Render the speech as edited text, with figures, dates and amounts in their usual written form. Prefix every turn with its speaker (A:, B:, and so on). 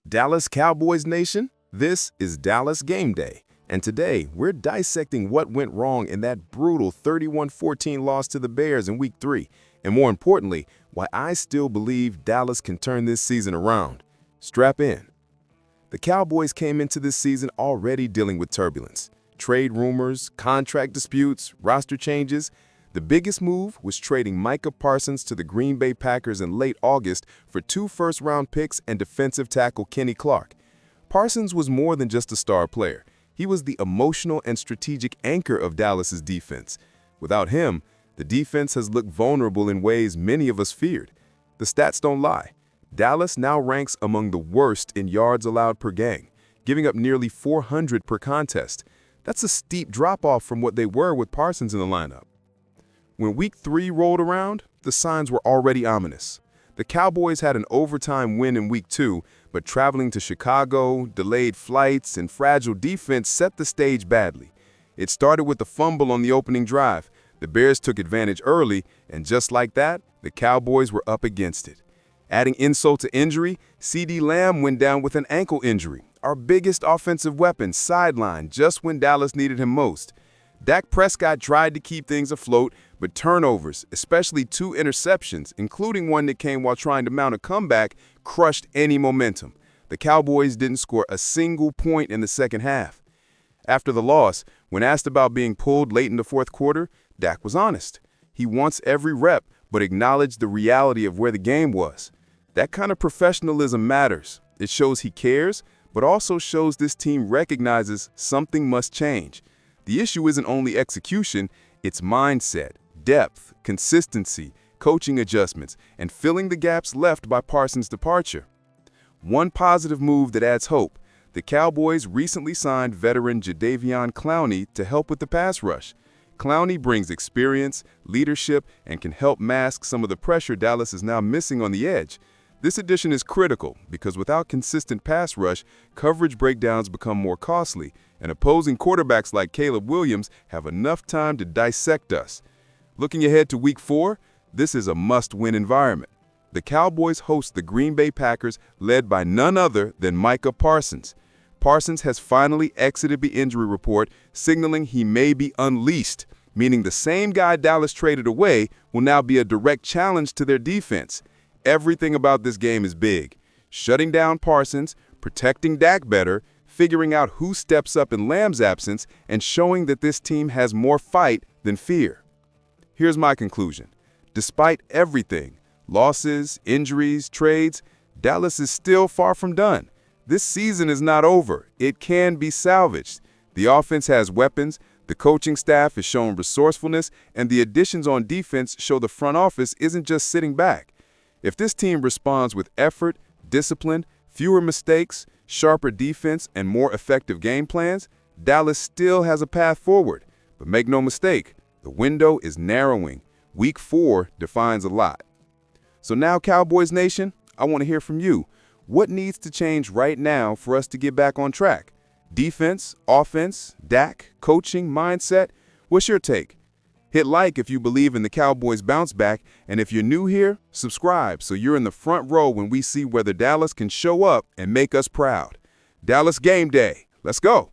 A: Dallas Cowboys Nation, this is Dallas Game Day, and today we're dissecting what went wrong in that brutal 31-14 loss to the Bears in Week 3, and more importantly, why I still believe Dallas can turn this season around. Strap in. The Cowboys came into this season already dealing with turbulence. Trade rumors, contract disputes, roster changes. The biggest move was trading Micah Parsons to the Green Bay Packers in late August for 2 first-round picks and defensive tackle Kenny Clark. Parsons was more than just a star player. He was the emotional and strategic anchor of Dallas's defense. Without him, the defense has looked vulnerable in ways many of us feared. The stats don't lie. Dallas now ranks among the worst in yards allowed per gang, giving up nearly 400 per contest. That's a steep drop-off from what they were with Parsons in the lineup. When Week 3 rolled around, the signs were already ominous. The Cowboys had an overtime win in Week 2, but traveling to Chicago, delayed flights, and fragile defense set the stage badly. It started with a fumble on the opening drive. The Bears took advantage early, and just like that, the Cowboys were up against it. Adding insult to injury, Ceedee went down with an ankle injury. Our biggest offensive weapon sidelined just when Dallas needed him most. Dak Prescott tried to keep things afloat, but turnovers, especially 2 interceptions, including one that came while trying to mount a comeback, crushed any momentum. The Cowboys didn't score a single point in the second half. After the loss, when asked about being pulled late in the fourth quarter, Dak was honest. He wants every rep, but acknowledged the reality of where the game was. That kind of professionalism matters. It shows he cares, but also shows this team recognizes something must change. The issue isn't only execution, it's mindset, depth, consistency, coaching adjustments, and filling the gaps left by Parsons' departure. One positive move that adds hope: the Cowboys recently signed veteran Jadeveon Clowney to help with the pass rush. Clowney brings experience, leadership, and can help mask some of the pressure Dallas is now missing on the edge. This addition is critical because without consistent pass rush, coverage breakdowns become more costly, and opposing quarterbacks like Caleb Williams have enough time to dissect us. Looking ahead to Week 4, this is a must-win environment. The Cowboys host the Green Bay Packers, led by none other than Micah Parsons. Parsons has finally exited the injury report, signaling he may be unleashed, meaning the same guy Dallas traded away will now be a direct challenge to their defense. Everything about this game is big. Shutting down Parsons, protecting Dak better, figuring out who steps up in Lamb's absence, and showing that this team has more fight than fear. Here's my conclusion. Despite everything, losses, injuries, trades, Dallas is still far from done. This season is not over. It can be salvaged. The offense has weapons, the coaching staff has shown resourcefulness, and the additions on defense show the front office isn't just sitting back. If this team responds with effort, discipline, fewer mistakes, sharper defense, and more effective game plans, Dallas still has a path forward. But make no mistake, the window is narrowing. Week 4 defines a lot. So now, Cowboys Nation, I want to hear from you. What needs to change right now for us to get back on track? Defense, offense, Dak, coaching, mindset? What's your take? Hit like if you believe in the Cowboys bounce back, and if you're new here, subscribe so you're in the front row when we see whether Dallas can show up and make us proud. Dallas Game Day. Let's go.